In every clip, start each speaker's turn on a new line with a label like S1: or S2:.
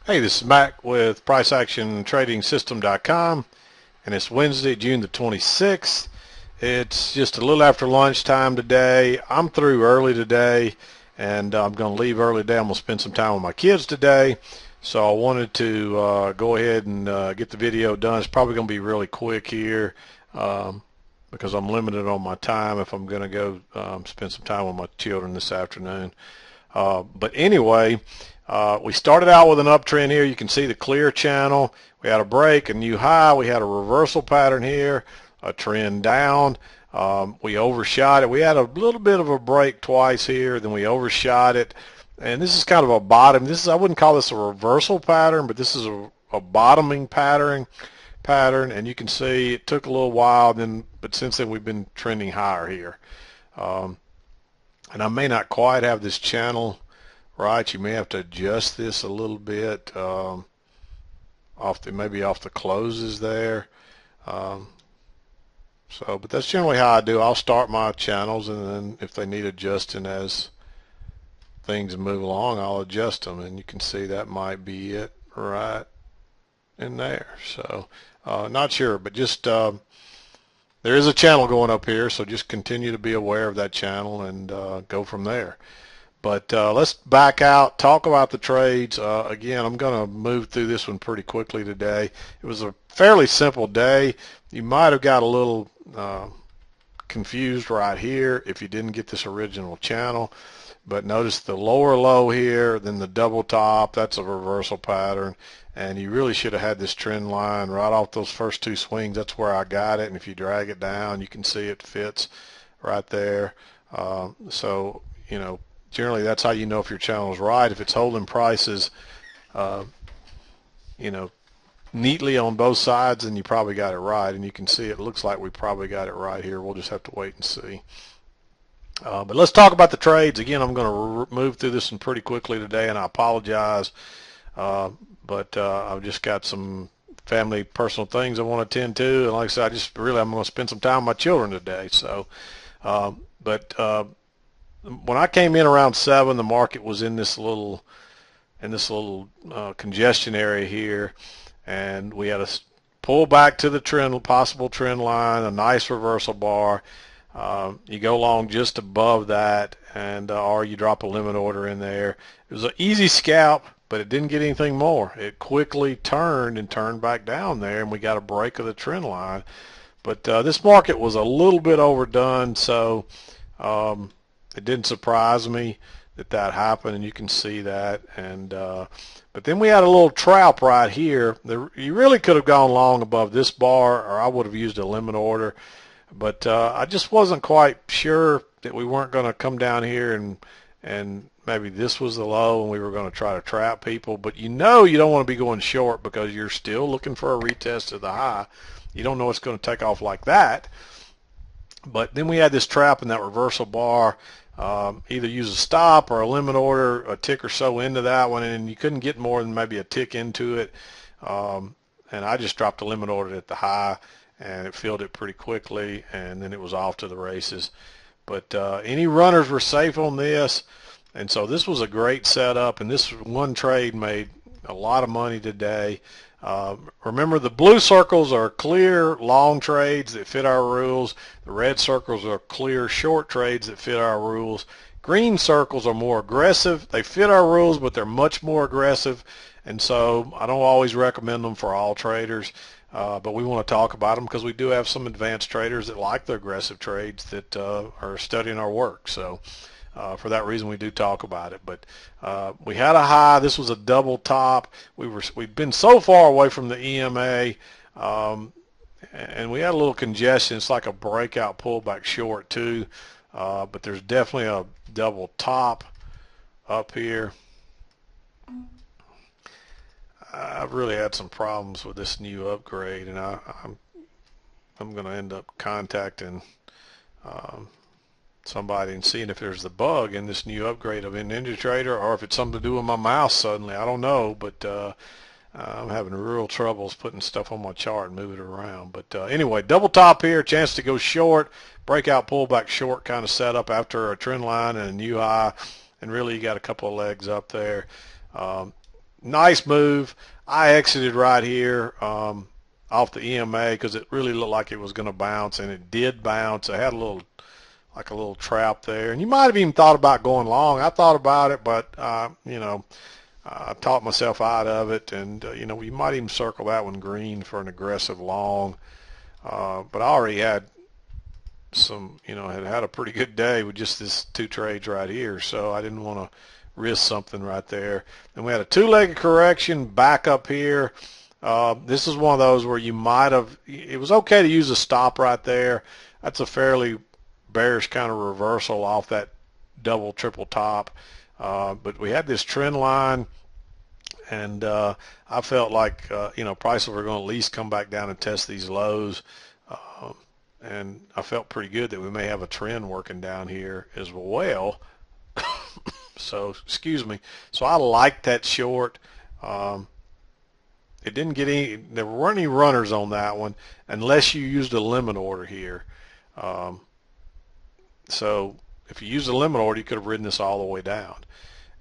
S1: Hey, this is Mac with PriceActionTradingSystem.com, and it's Wednesday, June the 26th. It's just a little after lunchtime today. I'm through early today, and I'm going to leave early today. I'm going to spend some time with my kids today, so I wanted to go ahead and get the video done. It's probably going to be really quick here because I'm limited on my time if I'm going to go spend some time with my children this afternoon. But anyway, we started out with an uptrend here. You can see the clear channel. We had a break, a new high. We had a reversal pattern here, a trend down. We overshot it. We had a little bit of a break twice here, then we overshot it. And this is kind of a bottom. I wouldn't call this a reversal pattern, but this is a bottoming pattern. And you can see it took a little while, but since then we've been trending higher here. And I may not quite have this channel right. You may have to adjust this a little bit maybe off the closes there. But that's generally how I do. I'll start my channels, and then if they need adjusting as things move along, I'll adjust them. And you can see that might be it right in there. So not sure, but just there is a channel going up here, so just continue to be aware of that channel and go from there. But let's back out, talk about the trades. Again, I'm going to move through this one pretty quickly today. It was a fairly simple day. You might have got a little confused right here if you didn't get this original channel. But notice the lower low here, then the double top, that's a reversal pattern. And you really should have had this trend line right off those first two swings. That's where I got it. And if you drag it down, you can see it fits right there. So, you know, generally that's how you know if your channel is right. If it's holding prices, you know, neatly on both sides, then you probably got it right. And you can see it looks like we probably got it right here. We'll just have to wait and see. But let's talk about the trades. Again, I'm going to move through this one pretty quickly today, and I apologize. But I've just got some family personal things I want to attend to. And like I said, I'm going to spend some time with my children today. So, when I came in around 7, the market was in this little congestion area here, and we had a pull back to the possible trend line, a nice reversal bar. You go long just above that, and or you drop a limit order in there. It was an easy scalp, but it didn't get anything more. It quickly turned back down there, and we got a break of the trend line. But this market was a little bit overdone, so it didn't surprise me that happened, and you can see that. And but then we had a little trap right here. You really could have gone long above this bar, or I would have used a limit order. But I just wasn't quite sure that we weren't going to come down here and maybe this was the low and we were going to try to trap people. But you know you don't want to be going short because you're still looking for a retest of the high. You don't know it's going to take off like that. But then we had this trap in that reversal bar. Either use a stop or a limit order, a tick or so into that one, and you couldn't get more than maybe a tick into it. And I just dropped a limit order at the high, and it filled it pretty quickly, and then it was off to the races. But any runners were safe on this, and so this was a great setup, and this one trade made a lot of money today. Remember, the blue circles are clear long trades that fit our rules. The red circles are clear short trades that fit our rules. Green circles are more aggressive. They fit our rules, but they're much more aggressive, and so I don't always recommend them for all traders. But we want to talk about them because we do have some advanced traders that like the aggressive trades that are studying our work. So for that reason, we do talk about it. But we had a high. This was a double top. We've been so far away from the EMA, and we had a little congestion. It's like a breakout pullback short too. But there's definitely a double top up here. I've really had some problems with this new upgrade, and I'm going to end up contacting somebody and seeing if there's the bug in this new upgrade of NinjaTrader, or if it's something to do with my mouse suddenly. I don't know, but I'm having real troubles putting stuff on my chart and moving it around. But anyway, double top here, chance to go short, breakout pullback short kind of setup after a trend line and a new high, and really you got a couple of legs up there. nice move. I exited right here off the EMA because it really looked like it was going to bounce, and it did bounce. I had a little, like a little trap there, and you might have even thought about going long. I thought about it, but you know, I talked myself out of it, and you know, you might even circle that one green for an aggressive long. But I already had some, you know, had a pretty good day with just this two trades right here, so I didn't want to risk something right there. Then we had a two-legged correction back up here. This is one of those where you might have, it was okay to use a stop right there. That's a fairly bearish kind of reversal off that double, triple top. But we had this trend line, and I felt like, you know, prices were going to at least come back down and test these lows. And I felt pretty good that we may have a trend working down here as well. So, excuse me. So I liked that short. It didn't get any, there weren't any runners on that one unless you used a limit order here. Um, so if you used a limit order, you could have ridden this all the way down.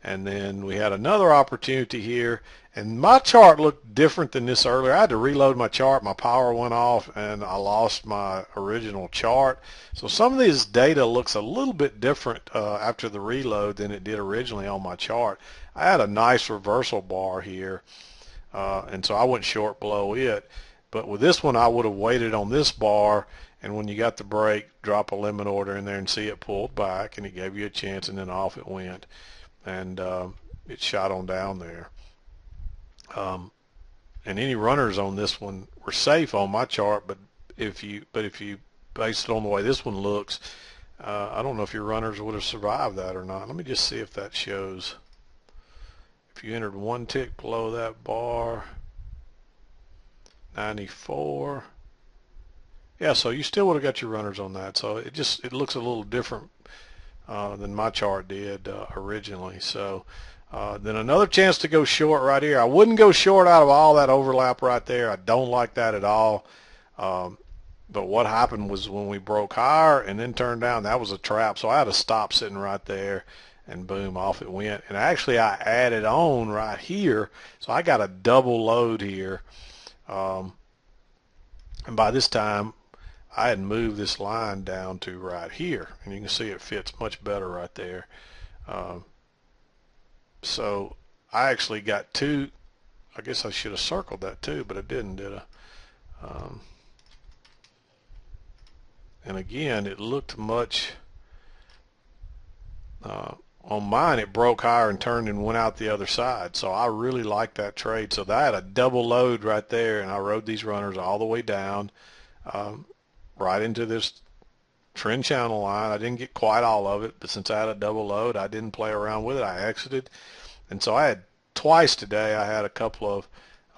S1: And then we had another opportunity here, and my chart looked different than this earlier. I had to reload my chart. My power went off, and I lost my original chart. So some of this data looks a little bit different after the reload than it did originally on my chart. I had a nice reversal bar here, and so I went short below it. But with this one, I would have waited on this bar, and when you got the break, drop a limit order in there and see it pulled back, and it gave you a chance, and then off it went. And it shot on down there. And any runners on this one were safe on my chart, but if you base it on the way this one looks, I don't know if your runners would have survived that or not. Let me just see if that shows. If you entered one tick below that bar, 94. Yeah, so you still would have got your runners on that. So it looks a little different than my chart did originally. So then another chance to go short right here. I wouldn't go short out of all that overlap right there. I don't like that at all. But what happened was when we broke higher and then turned down, that was a trap. So I had a stop sitting right there, and boom, off it went. And actually I added on right here. So I got a double load here. And by this time, I had moved this line down to right here, and you can see it fits much better right there. So I actually got two. I guess I should have circled that too, but I didn't, did I? And again, it looked much, on mine it broke higher and turned and went out the other side. So I really like that trade. So I had a double load right there, and I rode these runners all the way down, right into this trend channel line. I didn't get quite all of it, but since I had a double load, I didn't play around with it. I exited. And so I had twice today, I had a couple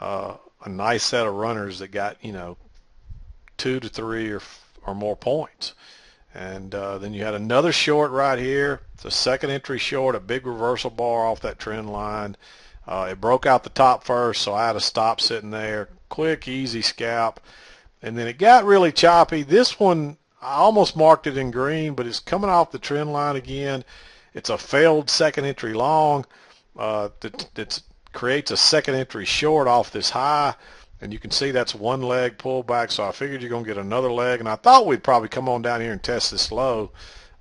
S1: of, a nice set of runners that got, you know, 2 to 3 or more points. And then you had another short right here. It's a second entry short, a big reversal bar off that trend line. It broke out the top first, so I had a stop sitting there. Quick, easy scalp. And then it got really choppy. This one, I almost marked it in green, but it's coming off the trend line again. It's a failed second entry long. That creates a second entry short off this high, and you can see that's one leg pullback. So I figured you're going to get another leg, and I thought we'd probably come on down here and test this low,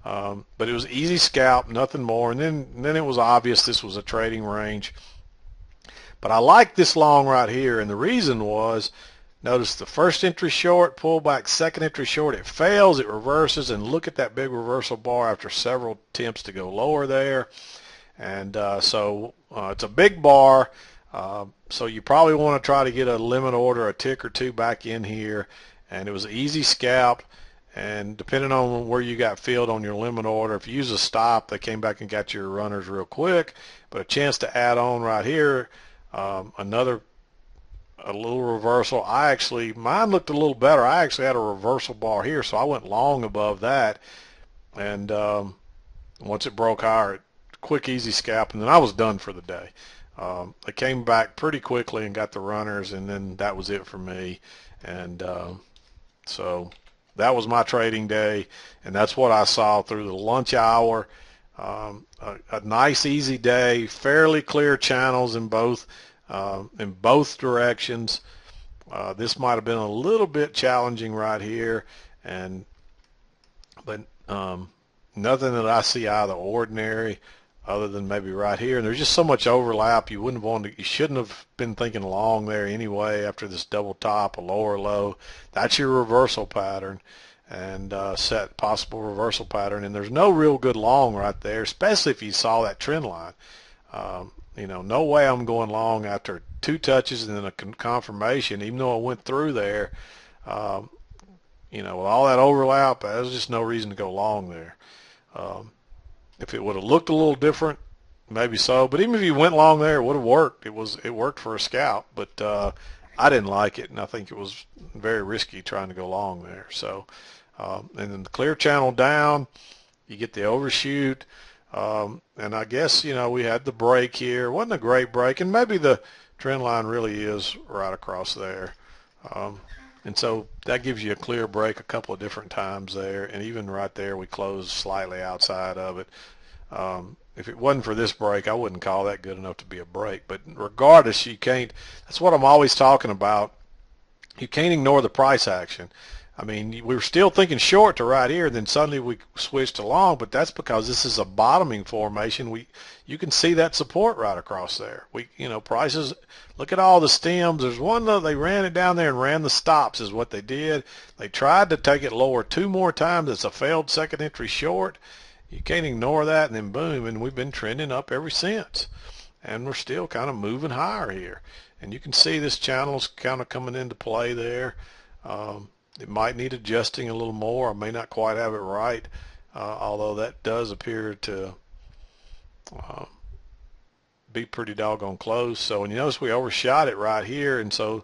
S1: but it was easy scalp, nothing more. And then it was obvious this was a trading range. But I like this long right here, and the reason was, notice the first entry short, pullback, second entry short, it fails, it reverses, and look at that big reversal bar after several attempts to go lower there. And so it's a big bar, so you probably want to try to get a limit order, a tick or two back in here. And it was easy scalp, and depending on where you got filled on your limit order, if you use a stop, they came back and got your runners real quick. But a chance to add on right here, a little reversal. Mine looked a little better. I actually had a reversal bar here, so I went long above that. And once it broke higher, quick, easy scalp, and then I was done for the day. I came back pretty quickly and got the runners, and then that was it for me. And so that was my trading day, and that's what I saw through the lunch hour. A nice easy day, fairly clear channels in both directions. This might have been a little bit challenging right here, but nothing that I see out of the ordinary other than maybe right here. And there's just so much overlap. You shouldn't have been thinking long there anyway after this double top, a lower low. That's your reversal pattern, and set possible reversal pattern. And there's no real good long right there, especially if you saw that trend line. No way I'm going long after two touches and then a confirmation, even though I went through there. With all that overlap, there's just no reason to go long there. If it would have looked a little different, maybe so. But even if you went long there, it would have worked. It worked for a scalp, but I didn't like it, and I think it was very risky trying to go long there. So, and then the clear channel down, you get the overshoot. And I guess, we had the break here. It wasn't a great break, and maybe the trend line really is right across there. And so that gives you a clear break a couple of different times there, and even right there we closed slightly outside of it. If it wasn't for this break, I wouldn't call that good enough to be a break. But regardless, that's what I'm always talking about. You can't ignore the price action. I mean, we were still thinking short to right here, then suddenly we switched to long, but that's because this is a bottoming formation. You can see that support right across there. Prices, look at all the stems. There's one that they ran it down there and ran the stops is what they did. They tried to take it lower two more times. It's a failed second entry short. You can't ignore that, and then boom, and we've been trending up ever since. And we're still kind of moving higher here. And you can see this channel's kind of coming into play there. It might need adjusting a little more. I may not quite have it right, although that does appear to be pretty doggone close. So, and you notice we overshot it right here, and so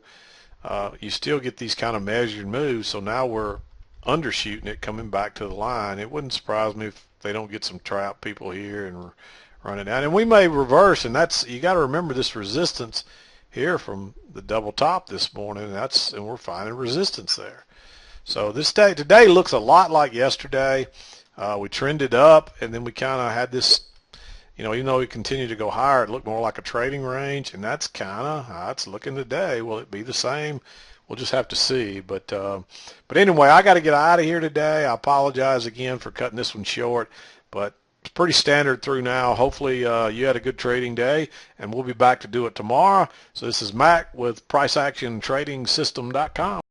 S1: you still get these kind of measured moves. So now we're undershooting it coming back to the line. It wouldn't surprise me if they don't get some trap people here and run it down. And we may reverse, and you got to remember this resistance here from the double top this morning. And we're finding resistance there. So today looks a lot like yesterday. We trended up, and then we kind of had this, even though we continued to go higher, it looked more like a trading range, and that's kind of how it's looking today. Will it be the same? We'll just have to see. But anyway, I got to get out of here today. I apologize again for cutting this one short, but it's pretty standard through now. Hopefully you had a good trading day, and we'll be back to do it tomorrow. So this is Mac with PriceActionTradingSystem.com.